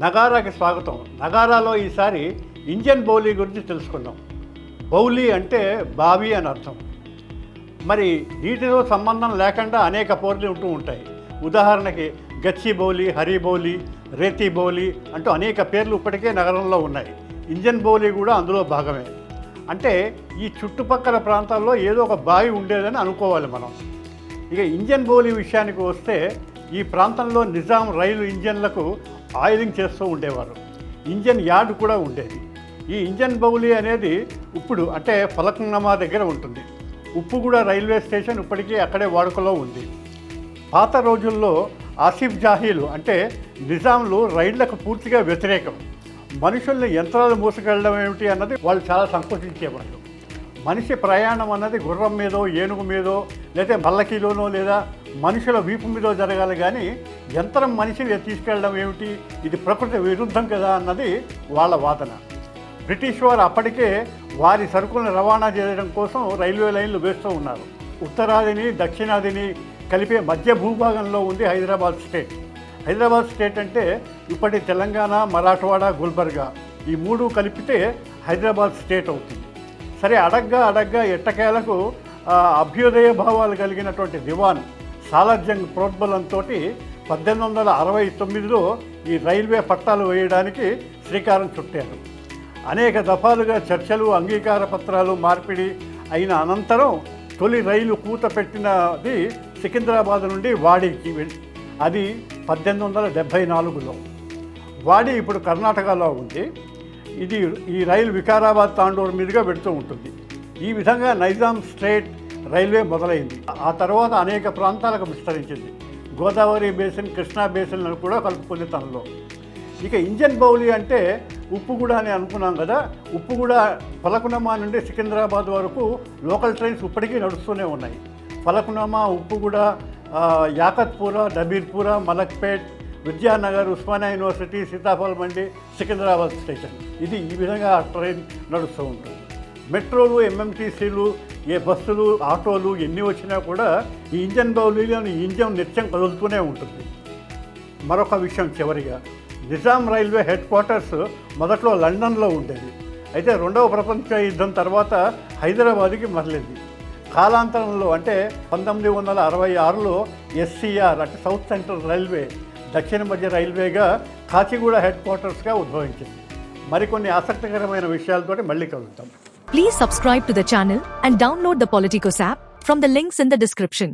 నగారాకి స్వాగతం. నగారాలో ఈసారి ఇంజన్ బౌలీ గురించి తెలుసుకుందాం. బౌలీ అంటే బావి అని అర్థం. మరి నీటితో సంబంధం లేకుండా అనేక పోర్లు ఉంటూ ఉంటాయి. ఉదాహరణకి గచ్చి బౌలి, హరి బౌలి, రేతి బౌలి అంటూ అనేక పేర్లు ఇప్పటికే నగరంలో ఉన్నాయి. ఇంజన్ బౌలీ కూడా అందులో భాగమే. అంటే ఈ చుట్టుపక్కల ప్రాంతాల్లో ఏదో ఒక బావి ఉండేదని అనుకోవాలి మనం. ఇక ఇంజన్ బౌలీ విషయానికి వస్తే ఈ ప్రాంతంలో నిజాం రైలు ఇంజన్లకు ఆయిలింగ్ చేస్తూ ఉండేవారు. ఇంజన్ యార్డ్ కూడా ఉండేది. ఈ ఇంజన్ బౌలీ అనేది ఇప్పుడు అంటే ఫలక్నుమా దగ్గర ఉంటుంది. ఉప్పుగూడ రైల్వే స్టేషన్ ఇప్పటికీ అక్కడే వాడుకలో ఉంది. పాత రోజుల్లో ఆసిఫ్ జాహీలు అంటే నిజాంలు రైళ్లకు పూర్తిగా వ్యతిరేకం. మనుషుల్ని యంత్రాలు మోసుకెళ్ళడం ఏమిటి అన్నది వాళ్ళు చాలా సంకోచించేవాళ్ళు. మనిషి ప్రయాణం అన్నది గుర్రం మీదో, ఏనుగు మీదో, లేదా పల్లకీలోనో లేదా మనుషుల వీపు మీదో జరగాలి, కానీ యంత్రం మనిషిని తీసుకెళ్ళడం ఏమిటి, ఇది ప్రకృతి విరుద్ధం కదా అన్నది వాళ్ళ వాదన. బ్రిటిష్ వారు అప్పటికే వారి సరుకులను రవాణా చేయడం కోసం రైల్వే లైన్లు వేస్తూ ఉన్నారు. ఉత్తరాదిని దక్షిణాదిని కలిపే మధ్య భూభాగంలో ఉంది హైదరాబాద్ స్టేట్. హైదరాబాద్ స్టేట్ అంటే ఇప్పటి తెలంగాణ, మరాఠవాడ, గుల్బర్గా ఈ మూడు కలిపితే హైదరాబాద్ స్టేట్ అవుతుంది. సరే, అడగ్గా ఎట్టకేలకు అభ్యుదయ భావాలు కలిగినటువంటి దివాన్ సాలార్జంగ్ ప్రోద్బలంతో 1869లో ఈ రైల్వే పట్టాలు వేయడానికి శ్రీకారం చుట్టారు. అనేక దఫాలుగా చర్చలు, అంగీకార పత్రాలు మార్పిడి అయిన అనంతరం తొలి రైలు కూత పెట్టినది సికింద్రాబాద్ నుండి వాడికి. అది 1874లో. వాడి ఇప్పుడు కర్ణాటకలో ఉంది. ఈ రైలు వికారాబాద్, తాండూరు మీదుగా పెడుతూ ఉంటుంది. ఈ విధంగా నైజాం స్ట్రేట్ రైల్వే మొదలైంది. ఆ తర్వాత అనేక ప్రాంతాలకు విస్తరించింది. గోదావరి బేసిన్, కృష్ణా బేసిన్లను కూడా కలుపుకుంది తనలో. ఇక ఇంజన్ బౌలీ అంటే ఉప్పుగూడ అని అనుకున్నాం కదా. ఉప్పుగూడ ఫలక్నుమా నుండి సికింద్రాబాద్ వరకు లోకల్ ట్రైన్స్ ఇప్పటికీ నడుస్తూనే ఉన్నాయి. ఫలక్నుమా, ఉప్పుగూడ, యాకత్పూర, దబీర్పూర, మలక్పేట్, విద్యానగర్, ఉస్మానియా యూనివర్సిటీ, సీతాఫల్ మండి, సికింద్రాబాద్ స్టేషన్. ఇది ఈ విధంగా ట్రైన్ నడుస్తూ ఉంటుంది. మెట్రోలు, ఎంఎంటీసీలు, ఏ బస్సులు, ఆటోలు ఎన్ని వచ్చినా కూడా ఈ ఇంజన్ బౌలీలోని ఇంజన్ నిత్యం కదులుతూనే ఉంటుంది. మరొక విషయం చివరిగా, నిజాం రైల్వే హెడ్ క్వార్టర్స్ మొదట్లో లండన్లో ఉండేది. అయితే రెండవ ప్రపంచ యుద్ధం తర్వాత హైదరాబాద్కి మరలింది. కాలాంతరంలో అంటే 1966లో ఎస్సీఆర్ అంటే సౌత్ సెంట్రల్ రైల్వే, దక్షిణ మధ్య రైల్వేగా కాచిగూడ హెడ్ క్వార్టర్స్గా ఉద్భవించింది. మరికొన్ని ఆసక్తికరమైన విషయాలతోటి మళ్ళీ కలుద్దాం. Please subscribe to the channel and download the Politicos app from the links in the description.